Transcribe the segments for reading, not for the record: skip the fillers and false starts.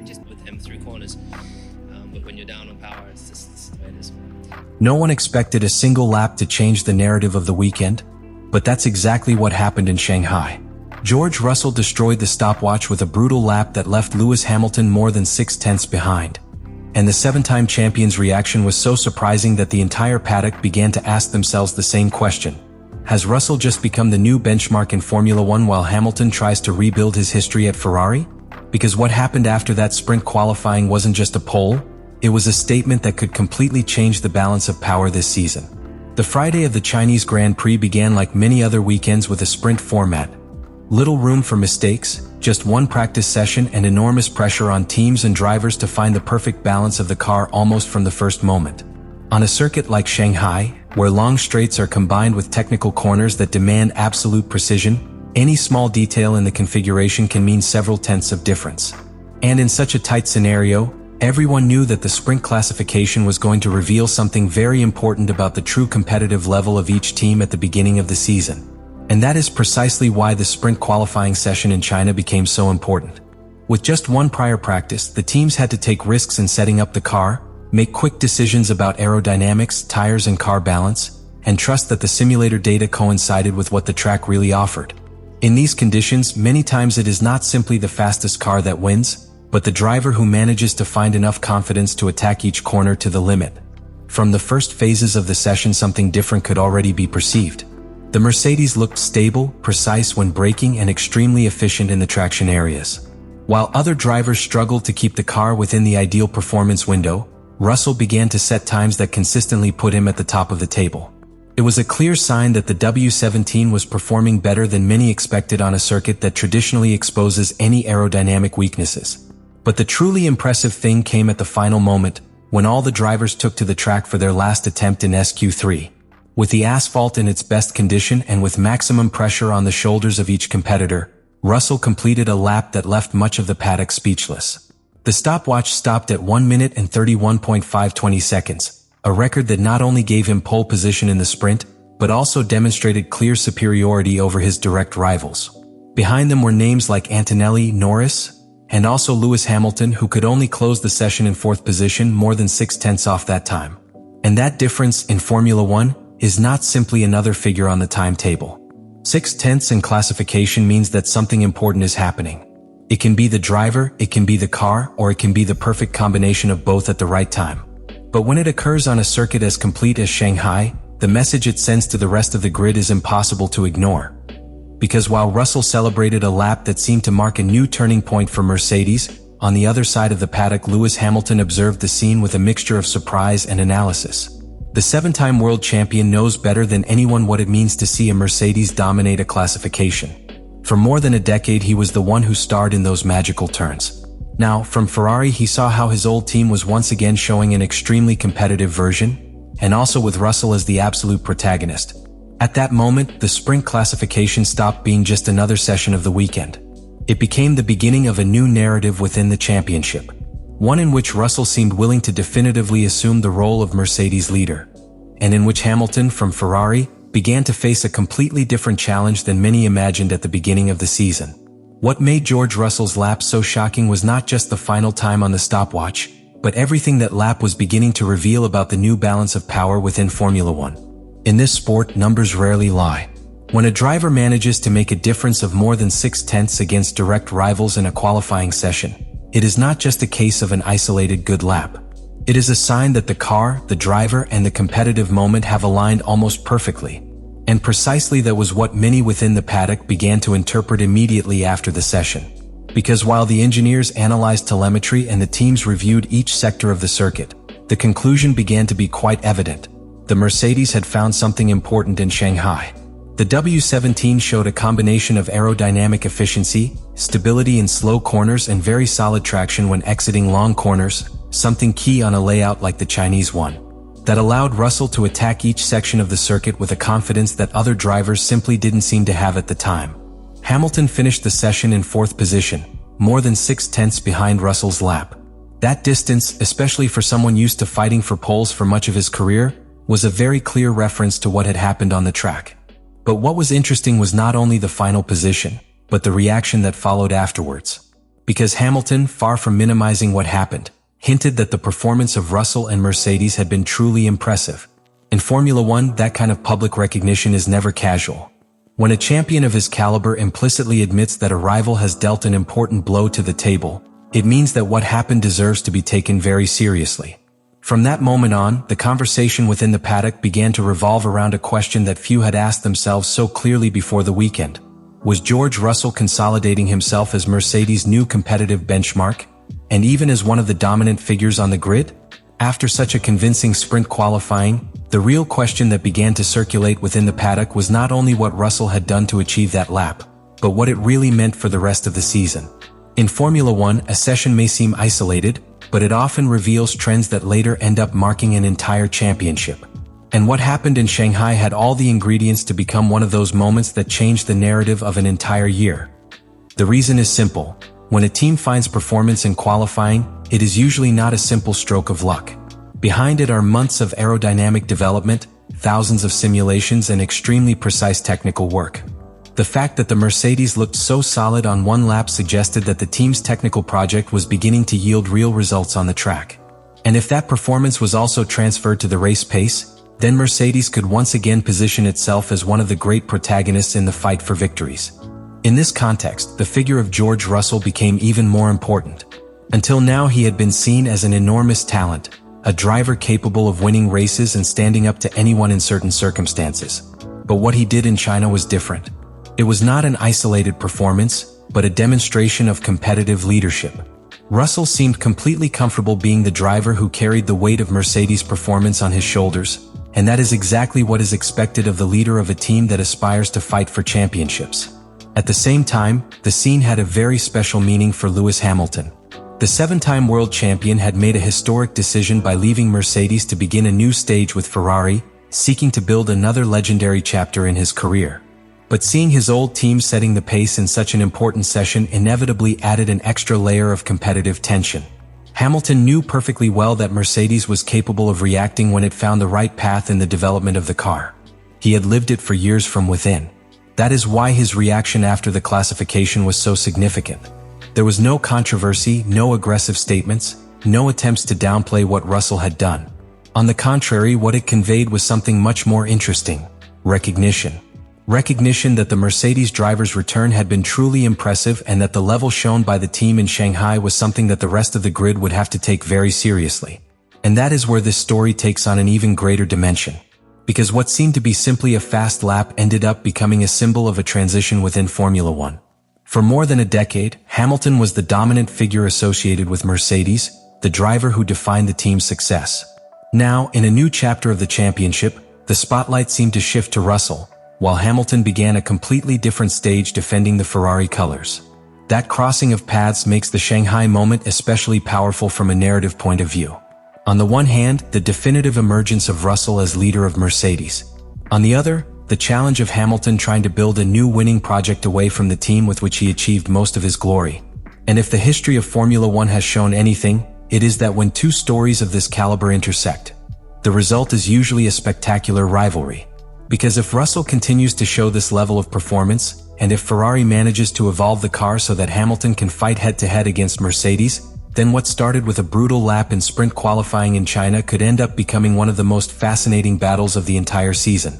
just with him through corners. But when you're down on power, it's the way it is. No one expected a single lap to change the narrative of the weekend, but that's exactly what happened in Shanghai. George Russell destroyed the stopwatch with a brutal lap that left Lewis Hamilton more than 6/10 behind. And the seven-time champion's reaction was so surprising that the entire paddock began to ask themselves the same question. Has Russell just become the new benchmark in Formula One while Hamilton tries to rebuild his history at Ferrari? Because what happened after that sprint qualifying wasn't just a poll, it was a statement that could completely change the balance of power this season. The Friday of the Chinese Grand Prix began like many other weekends with a sprint format. Little room for mistakes, just one practice session and enormous pressure on teams and drivers to find the perfect balance of the car almost from the first moment. On a circuit like Shanghai, where long straights are combined with technical corners that demand absolute precision, any small detail in the configuration can mean several tenths of difference. And in such a tight scenario, everyone knew that the sprint classification was going to reveal something very important about the true competitive level of each team at the beginning of the season. And that is precisely why the sprint qualifying session in China became so important. With just one prior practice, the teams had to take risks in setting up the car, make quick decisions about aerodynamics, tires and car balance, and trust that the simulator data coincided with what the track really offered. In these conditions, many times it is not simply the fastest car that wins, but the driver who manages to find enough confidence to attack each corner to the limit. From the first phases of the session, something different could already be perceived. The Mercedes looked stable, precise when braking and extremely efficient in the traction areas. While other drivers struggled to keep the car within the ideal performance window, Russell began to set times that consistently put him at the top of the table. It was a clear sign that the W17 was performing better than many expected on a circuit that traditionally exposes any aerodynamic weaknesses. But the truly impressive thing came at the final moment, when all the drivers took to the track for their last attempt in SQ3. With the asphalt in its best condition and with maximum pressure on the shoulders of each competitor, Russell completed a lap that left much of the paddock speechless. The stopwatch stopped at 1 minute and 31.520 seconds, a record that not only gave him pole position in the sprint, but also demonstrated clear superiority over his direct rivals. Behind them were names like Antonelli, Norris, and also Lewis Hamilton, who could only close the session in 4th position, more than 6/10 off that time. And that difference in Formula One is not simply another figure on the timetable. 6/10 in classification means that something important is happening. It can be the driver, it can be the car, or it can be the perfect combination of both at the right time. But when it occurs on a circuit as complete as Shanghai, the message it sends to the rest of the grid is impossible to ignore. Because while Russell celebrated a lap that seemed to mark a new turning point for Mercedes, on the other side of the paddock Lewis Hamilton observed the scene with a mixture of surprise and analysis. The seven-time world champion knows better than anyone what it means to see a Mercedes dominate a classification. For more than a decade, he was the one who starred in those magical turns. Now, from Ferrari, he saw how his old team was once again showing an extremely competitive version, and also with Russell as the absolute protagonist. At that moment, the sprint classification stopped being just another session of the weekend. It became the beginning of a new narrative within the championship. One in which Russell seemed willing to definitively assume the role of Mercedes leader, and in which Hamilton, from Ferrari, began to face a completely different challenge than many imagined at the beginning of the season. What made George Russell's lap so shocking was not just the final time on the stopwatch, but everything that lap was beginning to reveal about the new balance of power within Formula One. In this sport, numbers rarely lie. When a driver manages to make a difference of more than 6/10 against direct rivals in a qualifying session, it is not just a case of an isolated good lap. It is a sign that the car, the driver, and the competitive moment have aligned almost perfectly. And precisely that was what many within the paddock began to interpret immediately after the session. Because while the engineers analyzed telemetry and the teams reviewed each sector of the circuit, the conclusion began to be quite evident. The Mercedes had found something important in Shanghai. The W17 showed a combination of aerodynamic efficiency, stability in slow corners, and very solid traction when exiting long corners, something key on a layout like the Chinese one. That allowed Russell to attack each section of the circuit with a confidence that other drivers simply didn't seem to have at the time. Hamilton finished the session in 4th position, more than 6/10 behind Russell's lap. That distance, especially for someone used to fighting for poles for much of his career, was a very clear reference to what had happened on the track. But what was interesting was not only the final position, but the reaction that followed afterwards. because Hamilton, far from minimizing what happened, hinted that the performance of Russell and Mercedes had been truly impressive. In Formula One, that kind of public recognition is never casual. When a champion of his caliber implicitly admits that a rival has dealt an important blow to the table, it means that what happened deserves to be taken very seriously. From that moment on, the conversation within the paddock began to revolve around a question that few had asked themselves so clearly before the weekend. Was George Russell consolidating himself as Mercedes' new competitive benchmark, and even as one of the dominant figures on the grid? After such a convincing sprint qualifying, the real question that began to circulate within the paddock was not only what Russell had done to achieve that lap, but what it really meant for the rest of the season. In Formula One, a session may seem isolated, but it often reveals trends that later end up marking an entire championship. And what happened in Shanghai had all the ingredients to become one of those moments that changed the narrative of an entire year. The reason is simple. When a team finds performance in qualifying, it is usually not a simple stroke of luck. Behind it are months of aerodynamic development, thousands of simulations, and extremely precise technical work. The fact that the Mercedes looked so solid on one lap suggested that the team's technical project was beginning to yield real results on the track. And if that performance was also transferred to the race pace, then Mercedes could once again position itself as one of the great protagonists in the fight for victories. In this context, the figure of George Russell became even more important. Until now, he had been seen as an enormous talent, a driver capable of winning races and standing up to anyone in certain circumstances. But what he did in China was different. It was not an isolated performance, but a demonstration of competitive leadership. Russell seemed completely comfortable being the driver who carried the weight of Mercedes' performance on his shoulders, and that is exactly what is expected of the leader of a team that aspires to fight for championships. At the same time, the scene had a very special meaning for Lewis Hamilton. The seven-time world champion had made a historic decision by leaving Mercedes to begin a new stage with Ferrari, seeking to build another legendary chapter in his career. But seeing his old team setting the pace in such an important session inevitably added an extra layer of competitive tension. Hamilton knew perfectly well that Mercedes was capable of reacting when it found the right path in the development of the car. He had lived it for years from within. That is why his reaction after the classification was so significant. There was no controversy, no aggressive statements, no attempts to downplay what Russell had done. On the contrary, what it conveyed was something much more interesting: recognition. Recognition that the Mercedes driver's return had been truly impressive and that the level shown by the team in Shanghai was something that the rest of the grid would have to take very seriously. And that is where this story takes on an even greater dimension. Because what seemed to be simply a fast lap ended up becoming a symbol of a transition within Formula One. For more than a decade, Hamilton was the dominant figure associated with Mercedes, the driver who defined the team's success. Now, in a new chapter of the championship, the spotlight seemed to shift to Russell, while Hamilton began a completely different stage defending the Ferrari colors. That crossing of paths makes the Shanghai moment especially powerful from a narrative point of view. On the one hand, the definitive emergence of Russell as leader of Mercedes. On the other, the challenge of Hamilton trying to build a new winning project away from the team with which he achieved most of his glory. And if the history of Formula One has shown anything, it is that when two stories of this caliber intersect, the result is usually a spectacular rivalry. Because if Russell continues to show this level of performance, and if Ferrari manages to evolve the car so that Hamilton can fight head-to-head against Mercedes, then what started with a brutal lap in sprint qualifying in China could end up becoming one of the most fascinating battles of the entire season.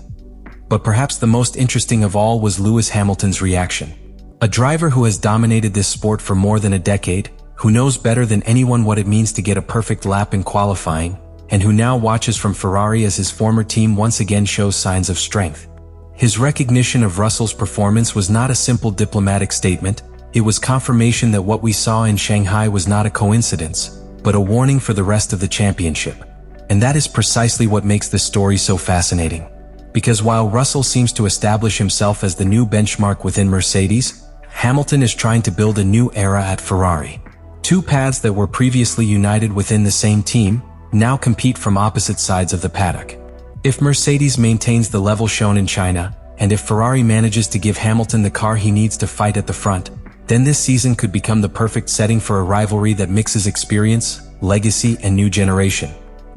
But perhaps the most interesting of all was Lewis Hamilton's reaction. A driver who has dominated this sport for more than a decade, who knows better than anyone what it means to get a perfect lap in qualifying, and who now watches from Ferrari as his former team once again shows signs of strength. His recognition of Russell's performance was not a simple diplomatic statement, it was confirmation that what we saw in Shanghai was not a coincidence, but a warning for the rest of the championship. And that is precisely what makes this story so fascinating. Because while Russell seems to establish himself as the new benchmark within Mercedes, Hamilton is trying to build a new era at Ferrari. Two paths that were previously united within the same team now compete from opposite sides of the paddock. If Mercedes maintains the level shown in China, and if Ferrari manages to give Hamilton the car he needs to fight at the front, then this season could become the perfect setting for a rivalry that mixes experience, legacy, and new generation.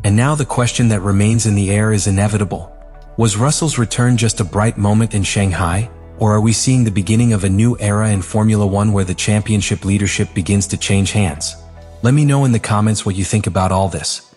And now the question that remains in the air is inevitable. Was Russell's return just a bright moment in Shanghai, Or are we seeing the beginning of a new era in Formula One where the championship leadership begins to change hands? Let me know in the comments what you think about all this.